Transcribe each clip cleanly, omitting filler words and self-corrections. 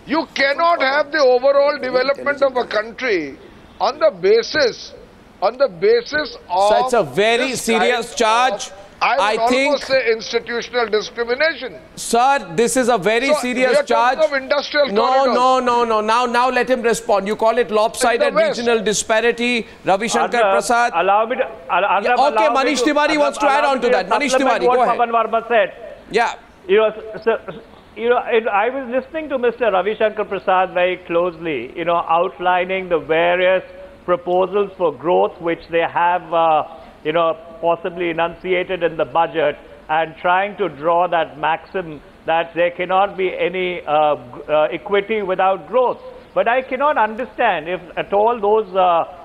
You cannot have the overall development of a country on the basis of... So it's a very serious charge. I would almost say institutional discrimination. Sir, this is a very serious charge. Of industrial no. Now let him respond. You call it lopsided regional disparity. Ravi Shankar Prasad. Allow me to... okay, Manish Tiwari wants to add on to that. Manish Tiwari, go ahead. Pawan Verma said. Yeah. I was listening to Mr. Ravi Shankar Prasad very closely, outlining the various proposals for growth which they have, possibly enunciated in the budget, and trying to draw that maxim that there cannot be any equity without growth. But I cannot understand if at all those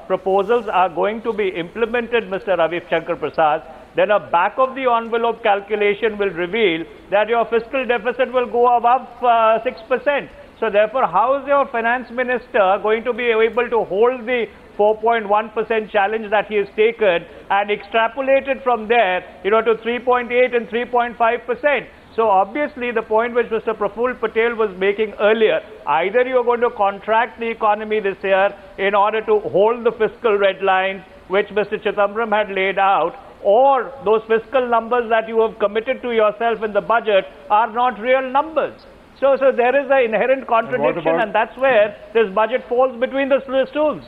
proposals are going to be implemented, Mr. Ravi Shankar Prasad, then a back-of-the-envelope calculation will reveal that your fiscal deficit will go above 6%. So therefore, how is your finance minister going to be able to hold the 4.1% challenge that he has taken and extrapolate it from there, to 3.8 and 3.5%? So obviously, the point which Mr. Praful Patel was making earlier, either you are going to contract the economy this year in order to hold the fiscal red lines, which Mr. Chidambaram had laid out, or those fiscal numbers that you have committed to yourself in the budget are not real numbers. So there is an inherent contradiction, and that's where this budget falls between the stools.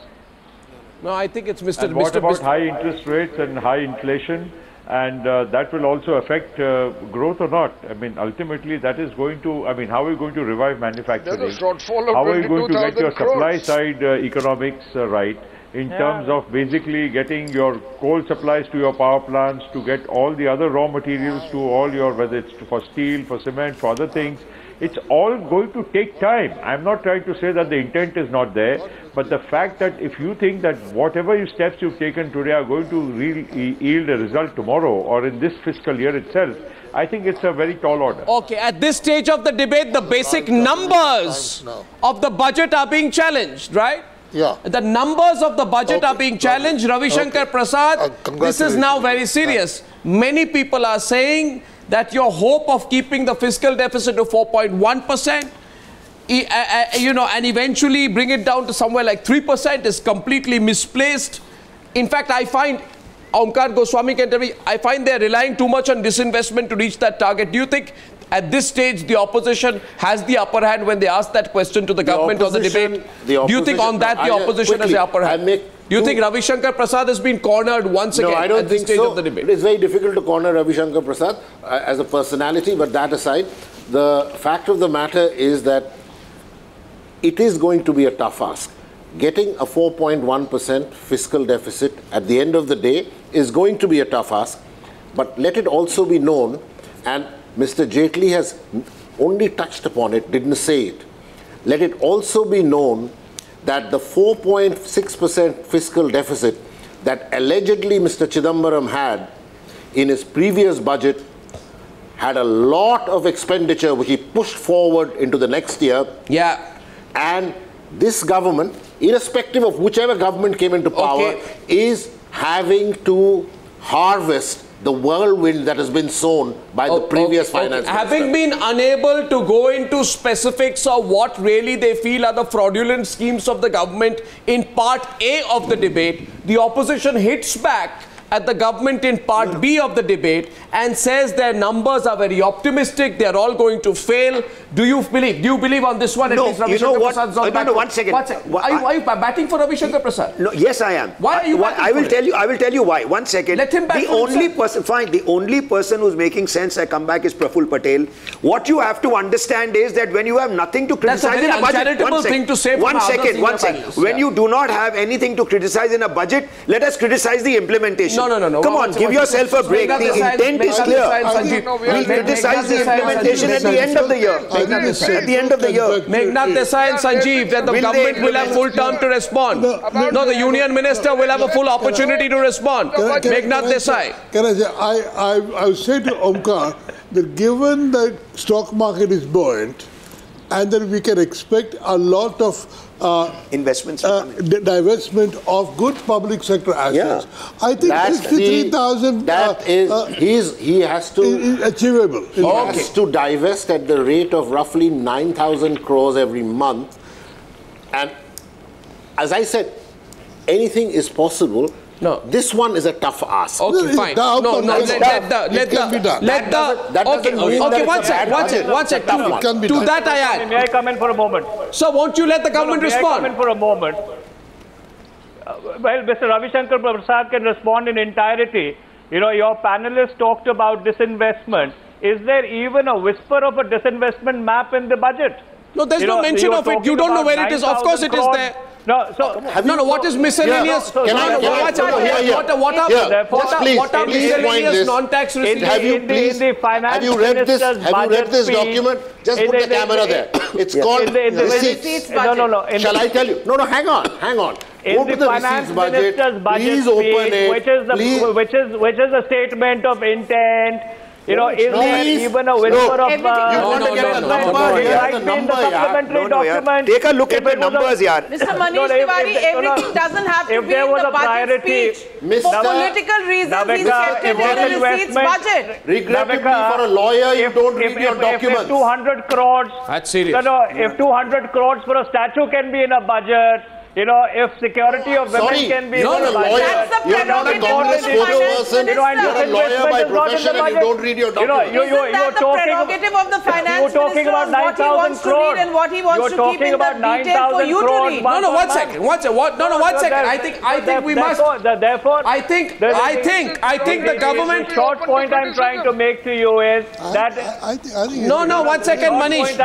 No, I think it's Mr. What about high interest rates and high inflation? And that will also affect growth or not? I mean, ultimately, that is going to, how are you going to revive manufacturing? There's a shortfall of how are you going to get your supply crores. side economics right in terms of basically getting your coal supplies to your power plants, to get all the other raw materials to all your, whether it's for steel, for cement, for other things? It's all going to take time. I'm not trying to say that the intent is not there, but the fact that if you think that whatever steps you've taken today are going to yield a result tomorrow or in this fiscal year itself, I think it's a very tall order. Okay, at this stage of the debate, the basic numbers of the budget are being challenged, right? Yeah. The numbers of the budget are being challenged. Ravi Shankar Prasad, this is now very serious. Many people are saying that your hope of keeping the fiscal deficit to 4.1%, and eventually bring it down to somewhere like 3% is completely misplaced. In fact, I find, Omkar Goswami can tell me, I find they're relying too much on disinvestment to reach that target. Do you think at this stage the opposition has the upper hand when they ask that question to the government or the debate? Do you think on that the opposition has the upper hand? Do you think Ravi Shankar Prasad has been cornered once again at this stage of the debate? It's very difficult to corner Ravi Shankar Prasad as a personality, but that aside, the fact of the matter is that it is going to be a tough ask. Getting a 4.1% fiscal deficit at the end of the day is going to be a tough ask, but let it also be known, and Mr. Jaitley has only touched upon it, didn't say it. Let it also be known that the 4.6% fiscal deficit that allegedly Mr. Chidambaram had in his previous budget had a lot of expenditure which he pushed forward into the next year. Yeah. And this government, irrespective of whichever government came into power, is having to harvest the whirlwind that has been sown by the previous finance minister. Having been unable to go into specifics of what really they feel are the fraudulent schemes of the government in part A of the debate, the opposition hits back at the government in part B of the debate and says their numbers are very optimistic, they're all going to fail. Do you believe on this one? No, at least Ravi Shankar Prasad's on back? No, one second. Are you batting for Ravi Shankar Prasad? No, yes, I am. Why are you batting I will tell you why. One second. Let him bat the only person, fine, the only person who's making sense, I come back, is Praful Patel. What you have to understand is that when you have nothing to criticize in a budget, one second. When you do not have anything to criticize in a budget, let us criticize the implementation. No. Come on, give yourself a break. The intent is clear. We'll criticize the implementation at the end of the year. At the end of the year. Meghnath Desai and Sanjeev, then the government will have full term to respond. No, the union minister will have a full opportunity to respond. Meghnath Desai. Can I say, I would say to Omkar that given that stock market is buoyant, and then we can expect a lot of investments, divestment of good public sector assets. I think 63,000 he has to achievable. He has to divest at the rate of roughly 9,000 crores every month, and as I said, anything is possible. No, this one is a tough ask. Okay, fine. Let the one sec. To that I add. May I come in for a moment? So won't you let the government respond? May I come in for a moment? Well, Mr. Ravi Shankar Prasad can respond in entirety. You know, your panelists talked about disinvestment. Is there even a whisper of a disinvestment map in the budget? No, there's no mention of it. You don't know where it is. Of course it is there. No, so what is miscellaneous? What are miscellaneous non-tax receipts? Have you read this document? Just put the camera there. It's called receipts. No. Shall I tell you? No, hang on. In the finance minister's budget speech, which is a statement of intent. You know, is there even a whisper of Take a look at the numbers, yaar. Mr. Manish Tiwari, everything doesn't have to be in the budget speech. For political reasons, he's kept it in the receipts budget. Regrettably, for a lawyer, you don't read your documents. If 200 crores, that's serious. If 200 crores for a statue can be in a budget, you know, if security of women can be... You're a lawyer. You're not a Congress spokesperson. You're a lawyer by profession and you don't read your documents. Isn't that the prerogative of the finance minister on what he wants to read and what he wants to keep in the detail for you to read? No, one second. One second. I think we must... Therefore, I think the government... The short point I'm trying to make to you is that... No, 1 second, Manish.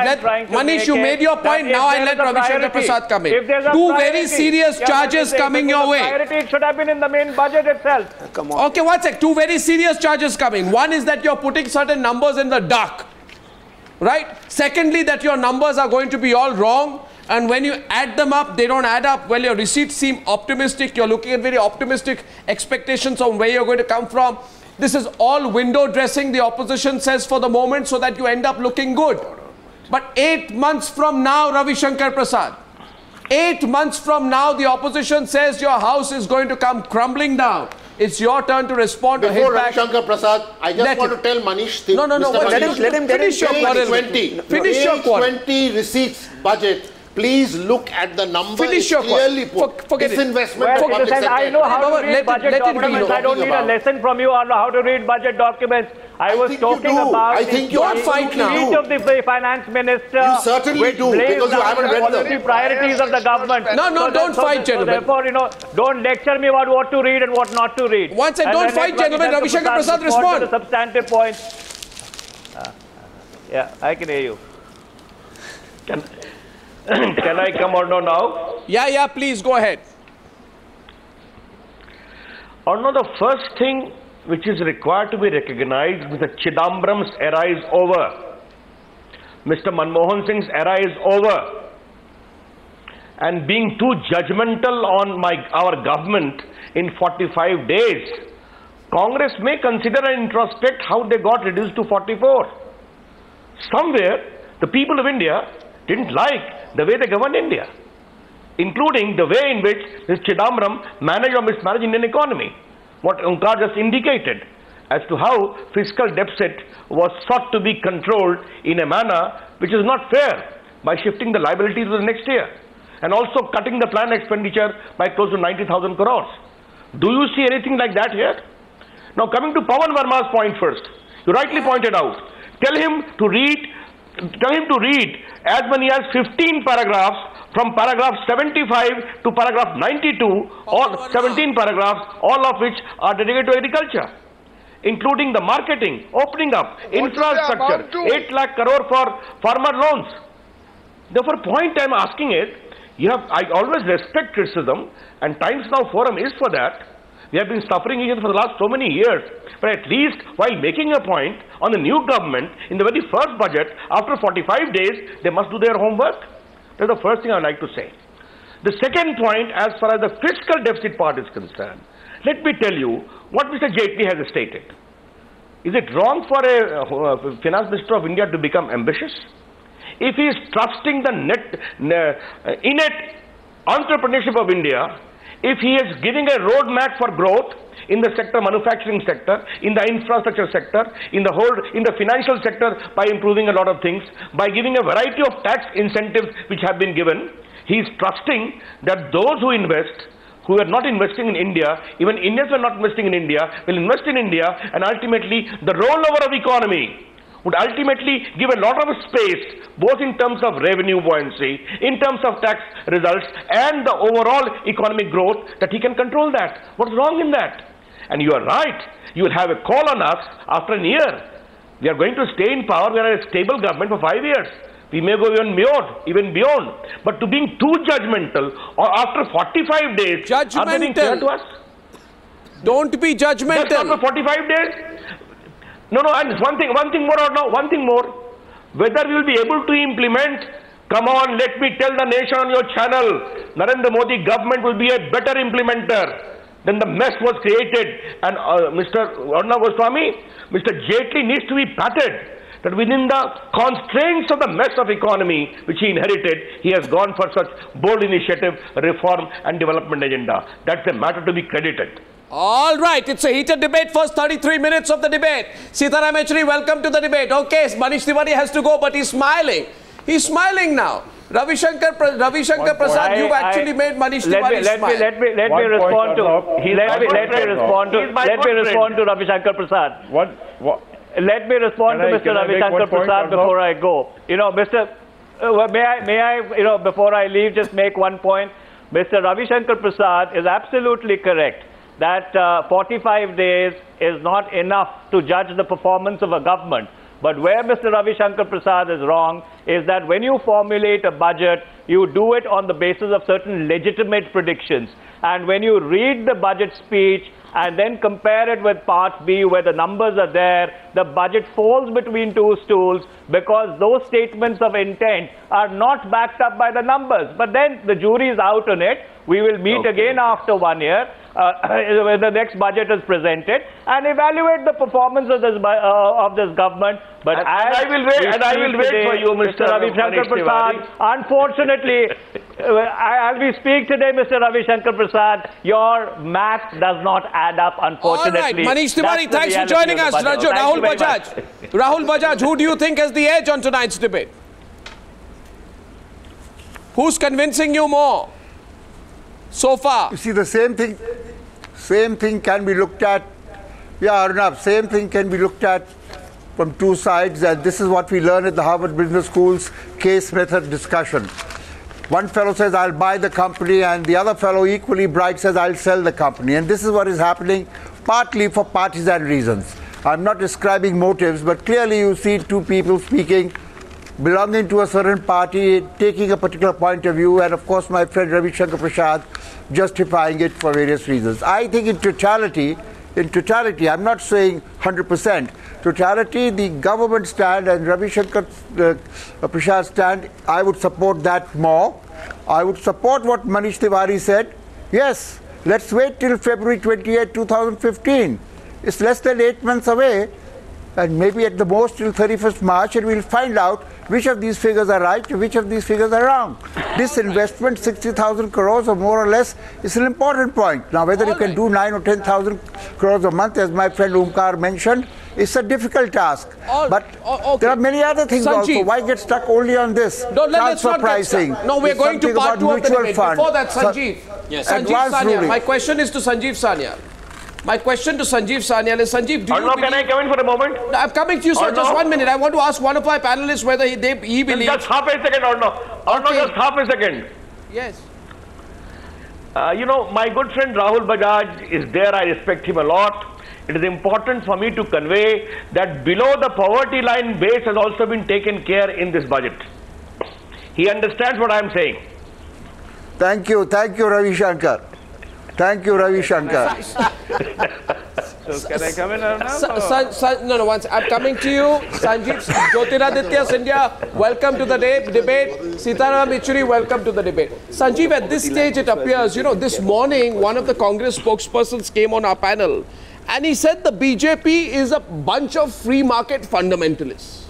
Manish, you made your point. Now I let Ravi Shankar Prasad come in. Two very serious charges coming your way. It should have been in the main budget itself. Come on. Okay, one sec. Two very serious charges coming. One is that you're putting certain numbers in the dark. Right? Secondly, that your numbers are going to be all wrong. And when you add them up, they don't add up. Well, your receipts seem optimistic. You're looking at very optimistic expectations on where you're going to come from. This is all window dressing, the opposition says, for the moment, so that you end up looking good. But 8 months from now, Ravi Shankar Prasad, 8 months from now, the opposition says your house is going to come crumbling down. It's your turn to respond. Before Ravi Shankar Prasad, I just want to tell Manish. Let him finish your quarrel. Finish your quarrel. 20 receipts budget. Please look at the numbers. Finish your clearly put. Disinvestment of public sector. I know how to read budget documents. I don't need a lesson from you on how to read budget documents. I was talking about I think you don't fight now. Speech of the finance minister. You certainly do, because you haven't read the priorities of the government. No, don't fight, gentlemen. Therefore, don't lecture me about what to read and what not to read. Once and don't fight, gentlemen. Ravi Shankar Prasad, respond. To the substantive points. Yeah, I can hear you. Can I come or no now? Yeah, please go ahead. Or no, the first thing which is required to be recognized, Mr. Chidambaram's era is over. Mr. Manmohan Singh's era is over. And being too judgmental on our government in 45 days, Congress may consider and introspect how they got reduced to 44. Somewhere, the people of India didn't like the way they governed India, including the way in which Mr. Chidambaram managed or mismanaged Indian economy. What Onkar just indicated as to how fiscal deficit was sought to be controlled in a manner which is not fair by shifting the liability to the next year and also cutting the planned expenditure by close to 90,000 crores. Do you see anything like that here? Now coming to Pawan Verma's point first, you rightly pointed out, tell him to read as many as 15 paragraphs from paragraph 75 to paragraph 92, or 17 paragraphs, all of which are dedicated to agriculture, including the marketing, opening up, infrastructure, 8 lakh crore for farmer loans. Therefore, point I am asking is, I always respect criticism, and Times Now Forum is for that. We have been suffering each other for the last so many years. But at least while making a point on the new government in the very first budget, after 45 days, they must do their homework. That's the first thing I would like to say. The second point, as far as the fiscal deficit part is concerned, let me tell you what Mr. Jaitley has stated. Is it wrong for a finance minister of India to become ambitious? if he is trusting the innate entrepreneurship of India, if he is giving a roadmap for growth in the sector, manufacturing sector, in the infrastructure sector, in the financial sector, by improving a lot of things, by giving a variety of tax incentives which have been given, he is trusting that those who invest, who are not investing in India, even Indians who are not investing in India, will invest in India, and ultimately the rollover of economy would ultimately give a lot of space, both in terms of revenue buoyancy, in terms of tax results, and the overall economic growth, that he can control that. What's wrong in that? And you are right. You will have a call on us after a year. We are going to stay in power. We are a stable government for 5 years. We may go even beyond. But to being too judgmental, or after 45 days, are they being fair to us? Don't be judgmental. Just after 45 days? No, and one thing more. Whether we will be able to implement, come on, let me tell the nation on your channel, Narendra Modi government will be a better implementer. Then the mess was created, and Mr. Jaitley needs to be patted that within the constraints of the mess of economy which he inherited, he has gone for such bold initiative, reform and development agenda. That's a matter to be credited. All right, it's a heated debate. First 33 minutes of the debate. Sitaram Yechury, welcome to the debate. Okay, Manish Tiwari has to go, but he's smiling. He's smiling now. Ravi Shankar Prasad, you've actually made Manish Tiwari smile. Let me respond to Ravi Shankar Prasad. Let me respond to Mr. Ravi Shankar Prasad before I go. You know, may I, before I leave, just make one point. Mr. Ravi Shankar Prasad is absolutely correct that 45 days is not enough to judge the performance of a government. But where Mr. Ravi Shankar Prasad is wrong is that when you formulate a budget, you do it on the basis of certain legitimate predictions. And when you read the budget speech and then compare it with Part B, where the numbers are there, the budget falls between two stools because those statements of intent are not backed up by the numbers. But then the jury is out on it. We will meet again after 1 year when the next budget is presented and evaluate the performance of this government. But I will wait for you, Mr. Ravi Shankar Prasad. Unfortunately, as we speak today, Mr. Ravi Shankar Prasad, your math does not add up, unfortunately. All right, Manish Tiwari, thanks for joining us. Rahul Bajaj, who do you think has the edge on tonight's debate? Who's convincing you more so far? You see, the same thing can be looked at. Yeah, Arnab, same thing can be looked at from two sides, and this is what we learn at the Harvard Business School's case method discussion. One fellow says, I'll buy the company, and the other fellow, equally bright, says, I'll sell the company. And this is what is happening partly for partisan reasons. I'm not describing motives, but clearly you see two people speaking, belonging to a certain party, taking a particular point of view, and of course my friend Ravi Shankar Prasad justifying it for various reasons. I think in totality, I'm not saying 100%, totality, the government stand and Ravi Shankar Prasad stand, I would support that more. I would support what Manish Tiwari said. Yes, let's wait till February 28, 2015. It's less than 8 months away, and maybe at the most till 31st March, and we'll find out which of these figures are right and which of these figures are wrong. This investment, 60,000 crores or more or less, is an important point. Now, whether you can do 9 or 10,000 crores a month, as my friend Umkar mentioned, is a difficult task. But there are many other things also. Why get stuck only on this? No, let's not pricing. No, we're going to part 2 of the debate. Before that, Sanjeev. Yes. Sanjeev Sanyal. My question is to Sanjeev Sanyal. My question to Sanjeev Sanyal is, Sanjeev, do you believe... Can I come in for a moment? No, I'm coming to you, sir. Just 1 minute. I want to ask one of my panelists whether he believes... Just half a second, or just half a second. Yes. My good friend Rahul Bajaj is there. I respect him a lot. It is important for me to convey that below the poverty line base has also been taken care in this budget. He understands what I am saying. Thank you, Ravi Shankar. Thank you, Ravi Shankar. So can I come in now? No, once I'm coming to you. Sanjeev, Jyotiraditya Scindia, welcome to the debate. Sitaram Yechury, welcome to the debate. Sanjeev, at this stage it appears, this morning one of the Congress spokespersons came on our panel and he said the BJP is a bunch of free market fundamentalists.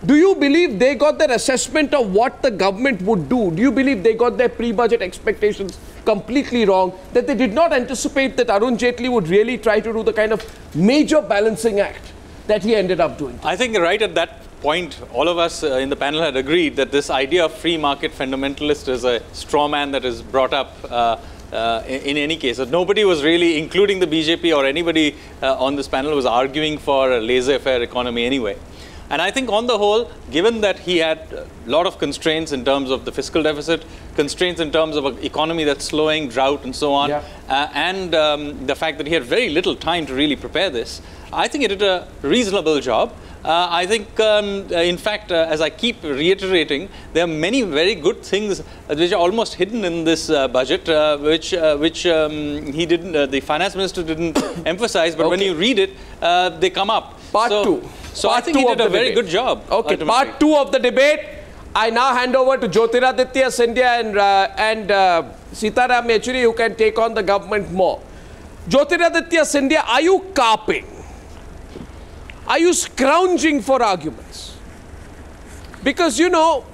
Do you believe they got their assessment of what the government would do? Do you believe they got their pre-budget expectations completely wrong, that they did not anticipate that Arun Jaitley would really try to do the kind of major balancing act that he ended up doing? I think right at that point, all of us in the panel had agreed that this idea of free market fundamentalist is a straw man that is brought up in any case. Nobody was really, including the BJP or anybody on this panel, was arguing for a laissez-faire economy anyway. And I think on the whole, given that he had a lot of constraints in terms of the fiscal deficit, constraints in terms of an economy that's slowing, drought and so on, and the fact that he had very little time to really prepare this, I think he did a reasonable job. I think, in fact, as I keep reiterating, there are many very good things which are almost hidden in this budget, which he didn't, the finance minister didn't emphasize, but when you read it, they come up. Part two. So I think he did a very good job. Okay, part two of the debate. I now hand over to Jyotiraditya Scindia and Sitaram Yechuri, who can take on the government more. Jyotiraditya Scindia, are you carping? Are you scrounging for arguments? Because, you know,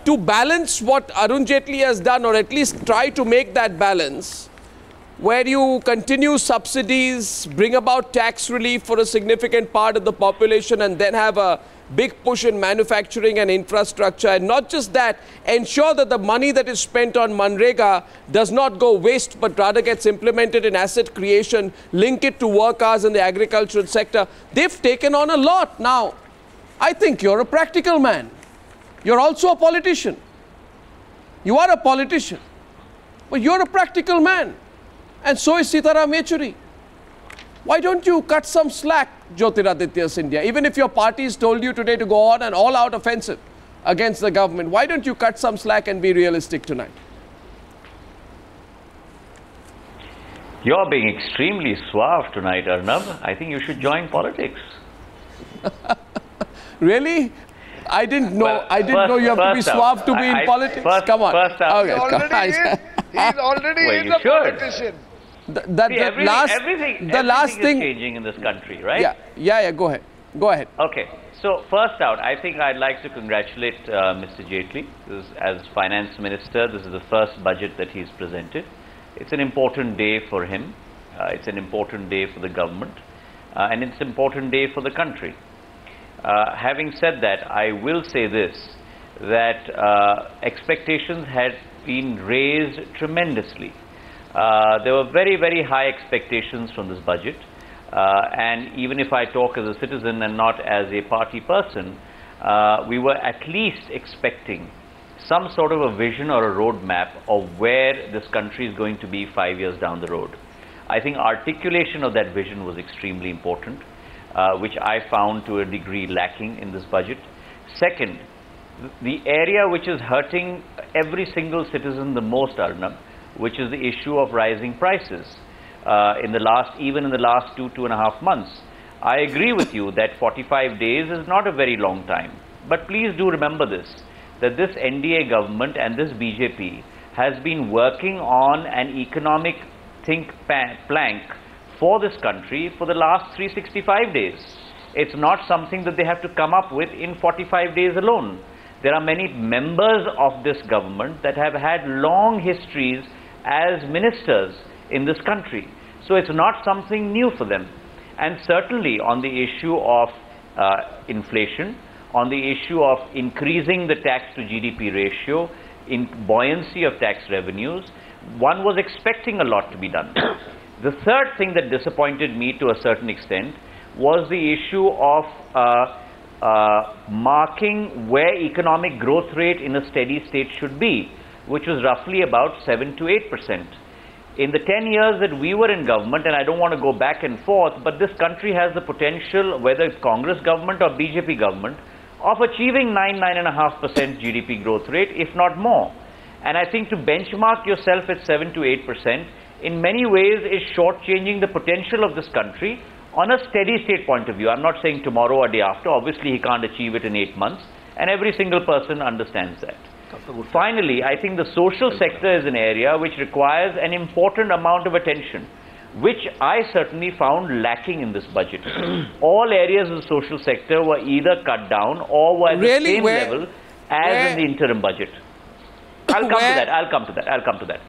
to balance what Arun Jaitley has done, or at least try to make that balance, where you continue subsidies, bring about tax relief for a significant part of the population, and then have a big push in manufacturing and infrastructure, and not just that, ensure that the money that is spent on Manrega does not go waste, but rather gets implemented in asset creation, link it to work hours in the agricultural sector. They've taken on a lot. Now, I think you're a practical man. You're also a politician. You are a politician, but you're a practical man. And so is Sitaram Yechuri. Why don't you cut some slack, Jyotiraditya Scindia? Even if your party has told you today to go on an all-out offensive against the government, why don't you cut some slack and be realistic tonight? You're being extremely suave tonight, Arnab. I think you should join politics. Really? I didn't know. Well, I didn't know you have to be suave to be in politics. Come on. He's already in the politician. Everything is changing in this country, right? Yeah. Go ahead. Go ahead. Okay. So first out, I think I'd like to congratulate Mr. Jaitley. As finance minister, this is the first budget that he's presented. It's an important day for him. It's an important day for the government, and it's an important day for the country. Having said that, I will say this, that expectations had been raised tremendously. There were very, very high expectations from this budget, and even if I talk as a citizen and not as a party person, we were at least expecting some sort of a vision or a roadmap of where this country is going to be 5 years down the road. I think articulation of that vision was extremely important, which I found to a degree lacking in this budget. Second, the area which is hurting every single citizen the most, Arnab, which is the issue of rising prices. Even in the last 2.5 months. I agree with you that 45 days is not a very long time. But please do remember this, that this NDA government and this BJP has been working on an economic plank for this country for the last 365 days. It's not something that they have to come up with in 45 days alone. There are many members of this government that have had long histories as ministers in this country. So it's not something new for them. And certainly on the issue of inflation, on the issue of increasing the tax to GDP ratio, in buoyancy of tax revenues, one was expecting a lot to be done. The third thing that disappointed me to a certain extent was the issue of marking where economic growth rate in a steady state should be, which was roughly about 7 to 8%. In the 10 years that we were in government, and I don't want to go back and forth, but this country has the potential, whether it's Congress government or BJP government, of achieving 9.5% GDP growth rate, if not more. And I think to benchmark yourself at 7 to 8% in many ways is shortchanging the potential of this country on a steady state point of view. I'm not saying tomorrow or day after. Obviously, he can't achieve it in 8 months, and every single person understands that. Finally, I think the social sector is an area which requires an important amount of attention. which I certainly found lacking in this budget. All areas of the social sector were either cut down or were at the same level as in the interim budget. I'll come to that.